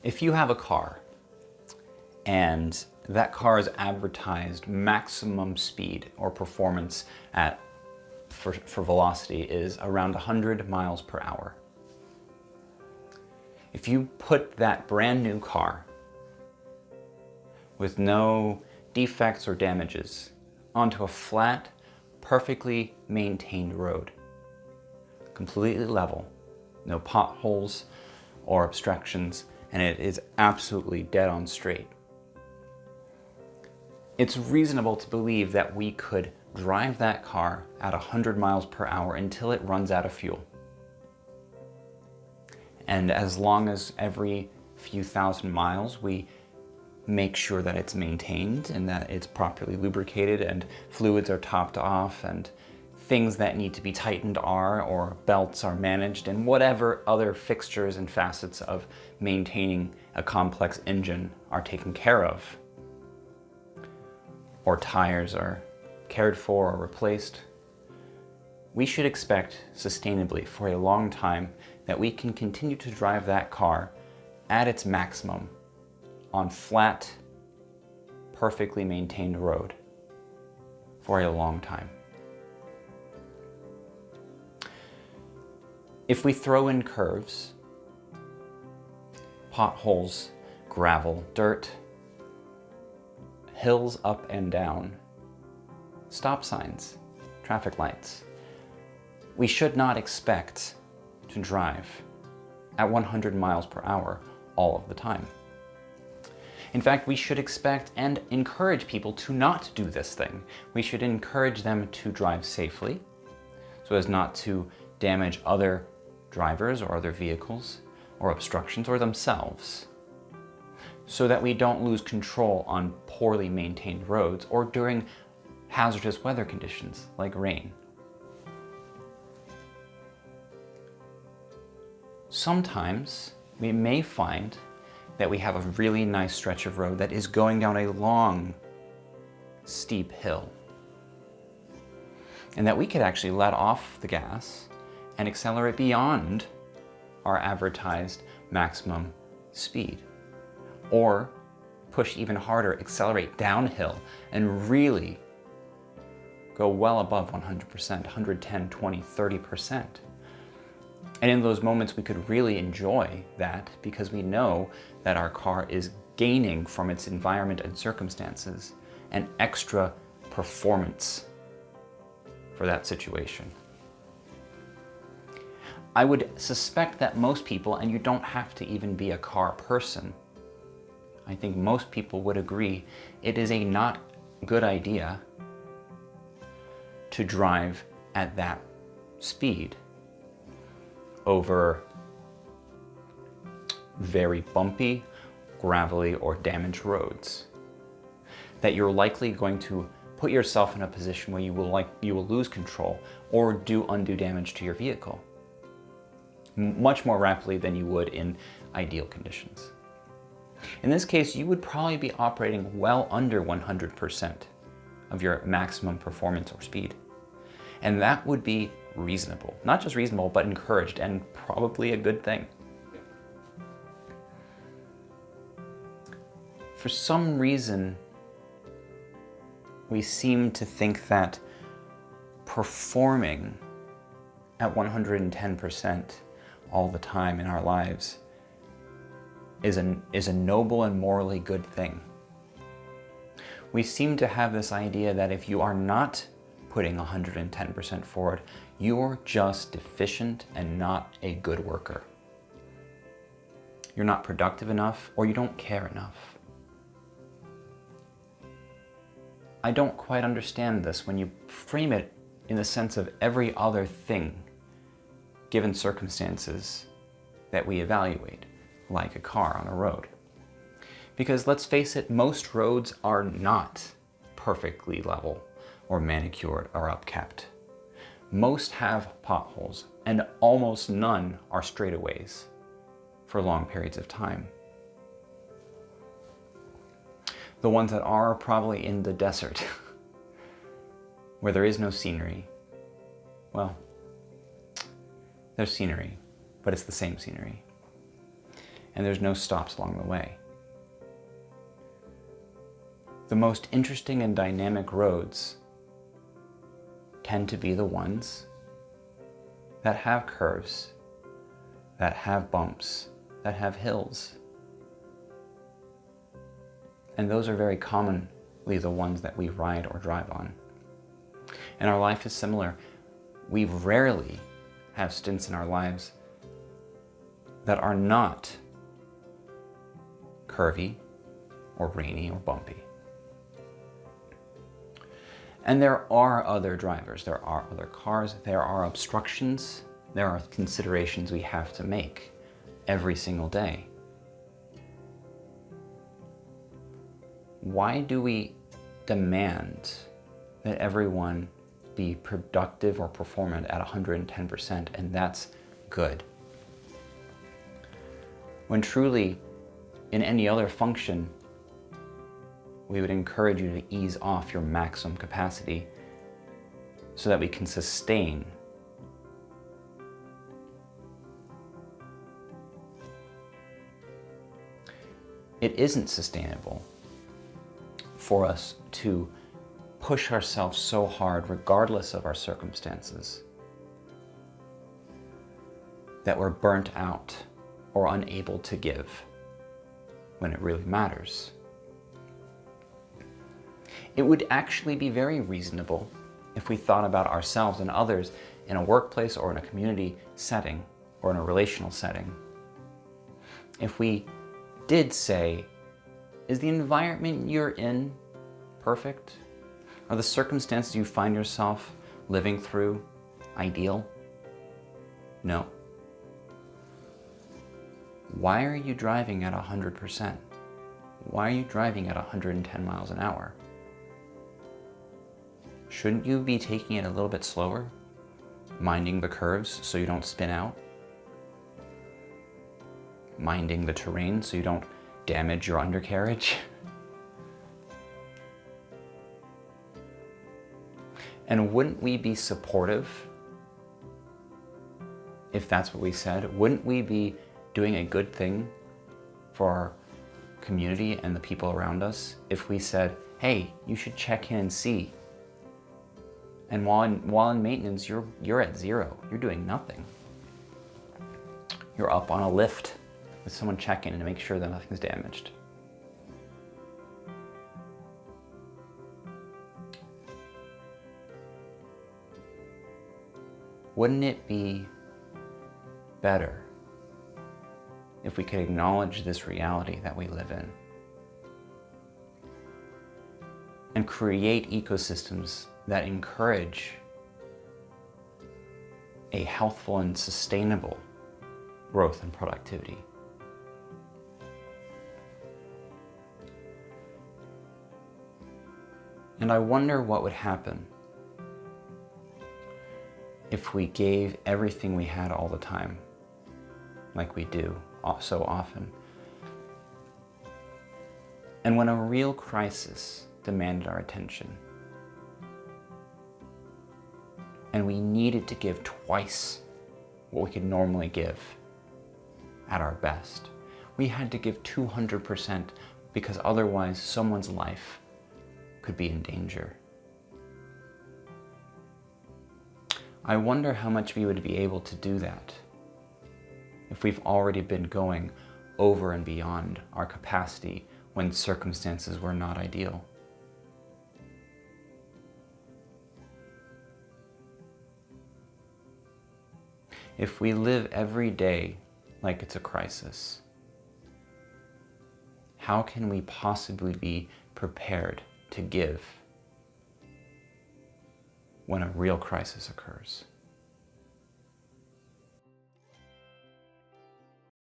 If you have a car and that car's advertised maximum speed or performance for velocity is around 100 miles per hour. If you put that brand new car with no defects or damages onto a flat, perfectly maintained road, completely level, no potholes or obstructions, and it is absolutely dead on straight, it's reasonable to believe that we could drive that car at 100 miles per hour until it runs out of fuel. And as long as every few thousand miles we make sure that it's maintained and that it's properly lubricated and fluids are topped off and things that need to be tightened are, or belts are managed, and whatever other fixtures and facets of maintaining a complex engine are taken care of, or tires are cared for or replaced, we should expect sustainably for a long time that we can continue to drive that car at its maximum on flat, perfectly maintained road for a long time. If we throw in curves, potholes, gravel, dirt, hills up and down, stop signs, traffic lights, we should not expect to drive at 100 miles per hour all of the time. In fact, we should expect and encourage people to not do this thing. We should encourage them to drive safely so as not to damage other drivers or other vehicles or obstructions or themselves, so that we don't lose control on poorly maintained roads or during hazardous weather conditions like rain. Sometimes we may find that we have a really nice stretch of road that is going down a long, steep hill, and that we could actually let off the gas and accelerate beyond our advertised maximum speed, or push even harder, accelerate downhill and really go well above 100%, 110, 20, 30%. And in those moments we could really enjoy that because we know that our car is gaining from its environment and circumstances an extra performance for that situation. I would suspect that most people, and you don't have to even be a car person, I think most people would agree it is a not good idea to drive at that speed over very bumpy, gravelly, or damaged roads. That you're likely going to put yourself in a position where you will lose control or do undue damage to your vehicle much more rapidly than you would in ideal conditions. In this case, you would probably be operating well under 100% of your maximum performance or speed. And that would be reasonable. Not just reasonable, but encouraged, and probably a good thing. For some reason, we seem to think that performing at 110% all the time in our lives is a noble and morally good thing. We seem to have this idea that if you are not putting 110% forward, you're just deficient and not a good worker. You're not productive enough, or you don't care enough. I don't quite understand this when you frame it in the sense of every other thing, given circumstances that we evaluate, like a car on a road. Because let's face it, most roads are not perfectly level or manicured or upkept. Most have potholes, and almost none are straightaways for long periods of time. The ones that are probably in the desert, where there is no scenery. Well, there's scenery, but it's the same scenery. and there's no stops along the way. The most interesting and dynamic roads tend to be the ones that have curves, that have bumps, that have hills. And those are very commonly the ones that we ride or drive on. And our life is similar. We rarely have stints in our lives that are not curvy or rainy or bumpy. And there are other drivers, there are other cars, there are obstructions, there are considerations we have to make every single day. Why do we demand that everyone be productive or performant at 110% and that's good? When truly, in any other function, we would encourage you to ease off your maximum capacity so that we can sustain. It isn't sustainable for us to push ourselves so hard, regardless of our circumstances, that we're burnt out or unable to give when it really matters. It would actually be very reasonable if we thought about ourselves and others in a workplace or in a community setting or in a relational setting. If we did say, is the environment you're in perfect? Are the circumstances you find yourself living through ideal? No. Why are you driving at 100%? Why are you driving at 110 miles an hour? Shouldn't you be taking it a little bit slower? Minding the curves so you don't spin out? Minding the terrain so you don't damage your undercarriage? And wouldn't we be supportive if that's what we said? Wouldn't we be doing a good thing for our community and the people around us if we said, hey, you should check in and see? And while in maintenance, you're at zero. You're doing nothing. You're up on a lift with someone checking in to make sure that nothing's damaged. Wouldn't it be better if we could acknowledge this reality that we live in and create ecosystems that encourage a healthful and sustainable growth and productivity? And I wonder what would happen if we gave everything we had all the time, like we do so often. And when a real crisis demanded our attention, and we needed to give twice what we could normally give at our best, we had to give 200% because otherwise someone's life could be in danger. I wonder how much we would be able to do that if we've already been going over and beyond our capacity when circumstances were not ideal. If we live every day like it's a crisis, how can we possibly be prepared to give when a real crisis occurs?